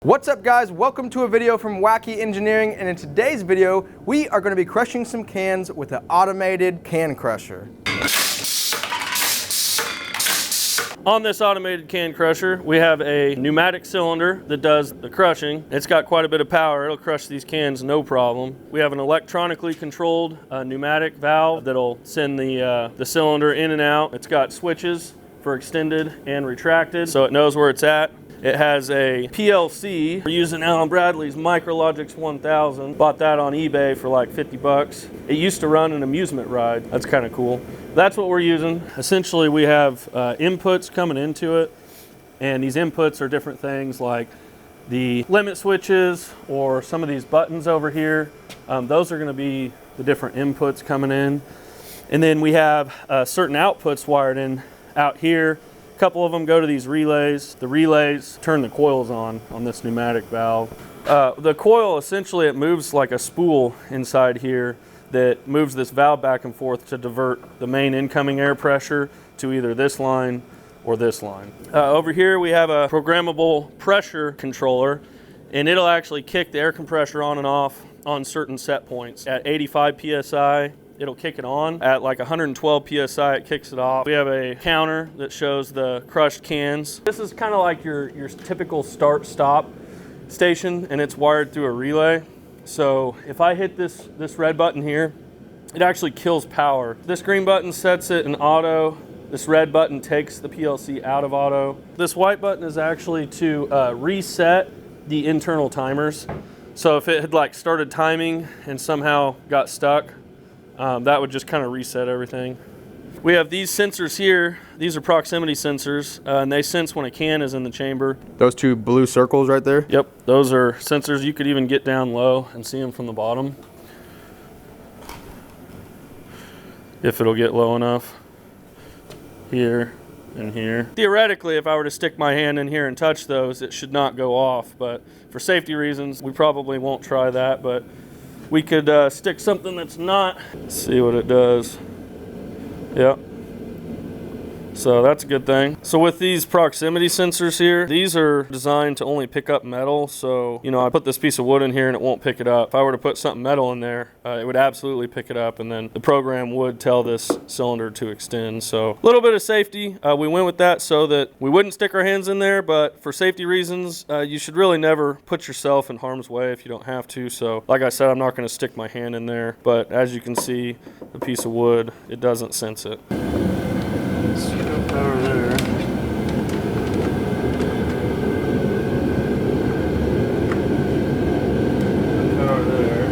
What's up guys, welcome to a video from Wacky Engineering, and in today's video we are going to be crushing some cans with an automated can crusher. On this automated can crusher, we have a pneumatic cylinder that does the crushing. It's got quite a bit of power. It'll crush these cans no problem. We have an electronically controlled pneumatic valve that'll send the cylinder in and out. It's got switches for extended and retracted, so it knows where it's at. It has a PLC. We're using Allen Bradley's Micrologix 1000. Bought that on eBay for like 50 bucks. It used to run an amusement ride. That's kind of cool. That's what we're using. Essentially, we have inputs coming into it, and these inputs are different things like the limit switches or some of these buttons over here. Those are going to be the different inputs coming in. And then we have certain outputs wired in out here. A couple of them go to these relays. The relays turn the coils on this pneumatic valve. The coil, essentially, it moves like a spool inside here that moves this valve back and forth to divert the main incoming air pressure to either this line or this line. Over here we have a programmable pressure controller, and it'll actually kick the air compressor on and off on certain set points. At 85 psi, it'll kick it on. At like 112 psi, it kicks it off. We have a counter that shows the crushed cans. This is kind of like your typical start-stop station, and it's wired through a relay. So if I hit this red button here, it actually kills power. This green button sets it in auto. This red button takes the PLC out of auto. This white button is actually to reset the internal timers. So if it had like started timing and somehow got stuck, that would just kind of reset everything. We have these sensors here. These are proximity sensors, and they sense when a can is in the chamber. Those two blue circles right there? Yep, those are sensors. You could even get down low and see them from the bottom, if it'll get low enough. Here and here. Theoretically, if I were to stick my hand in here and touch those, it should not go off, but for safety reasons, we probably won't try that, but we could stick something that's not. Let's see what it does. Yep. So that's a good thing. So with these proximity sensors here, these are designed to only pick up metal. So, you know, I put this piece of wood in here and it won't pick it up. If I were to put something metal in there, it would absolutely pick it up, and then the program would tell this cylinder to extend. So a little bit of safety. We went with that so that we wouldn't stick our hands in there, but for safety reasons, you should really never put yourself in harm's way if you don't have to. So like I said, I'm not going to stick my hand in there, but as you can see, the piece of wood, it doesn't sense it. Power there. Power there.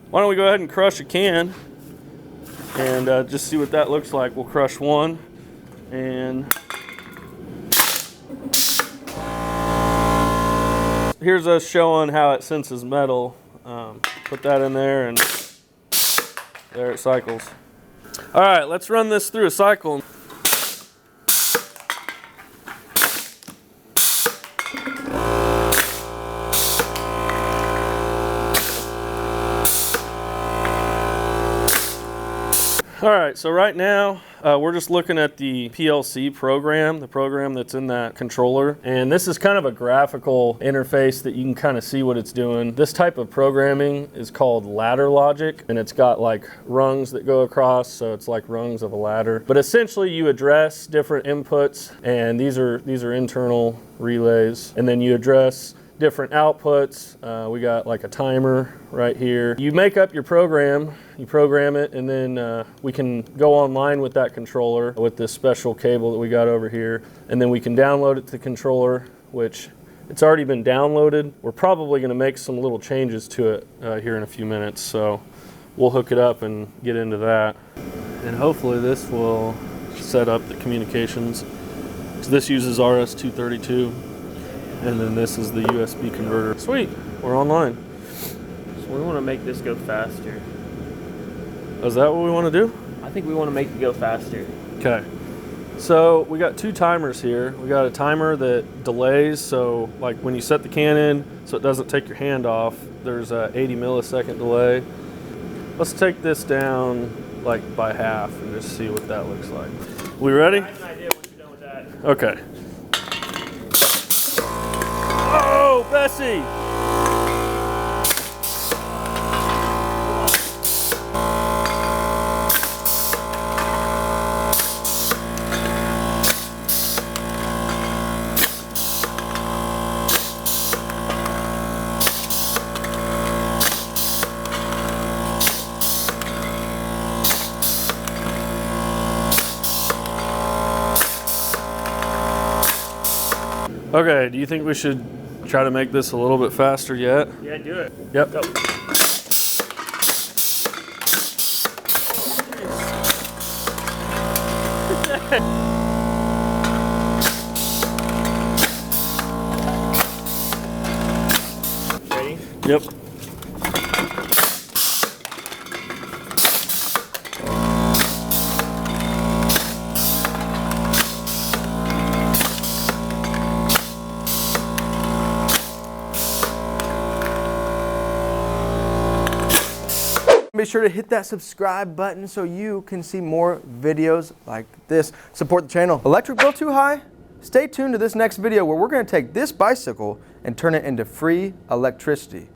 Why don't we go ahead and crush a can and just see what that looks like. We'll crush one, and here's us showing how it senses metal. Put that in there, and there it cycles. All right, let's run this through a cycle. All right, so right now we're just looking at the PLC program, the program that's in that controller. And this is kind of a graphical interface that you can kind of see what it's doing. This type of programming is called ladder logic, and it's got like rungs that go across, so it's like rungs of a ladder. But essentially you address different inputs, and these are internal relays, and then you address different outputs. We got like a timer right here. You make up your program, you program it, and then we can go online with that controller with this special cable that we got over here, and then we can download it to the controller, which it's already been downloaded. We're probably going to make some little changes to it here in a few minutes, so we'll hook it up and get into that. And hopefully this will set up the communications. So this uses RS-232. And then this is the USB converter. Sweet, we're online. So we want to make this go faster. Is that what we want to do? I think we want to make it go faster. Okay. So we got two timers here. We got a timer that delays, so like when you set the can in, so it doesn't take your hand off, there's a 80 millisecond delay. Let's take this down like by half and just see what that looks like. We ready? I have an idea once you're done with that. Okay. Oh, Bessie! Okay, do you think we should try to make this a little bit faster yet? Yeah, do it. Yep. Go. Ready? Yep. Be sure to hit that subscribe button so you can see more videos like this. Support the channel. Electric bill too high? Stay tuned to this next video where we're going to take this bicycle and turn it into free electricity.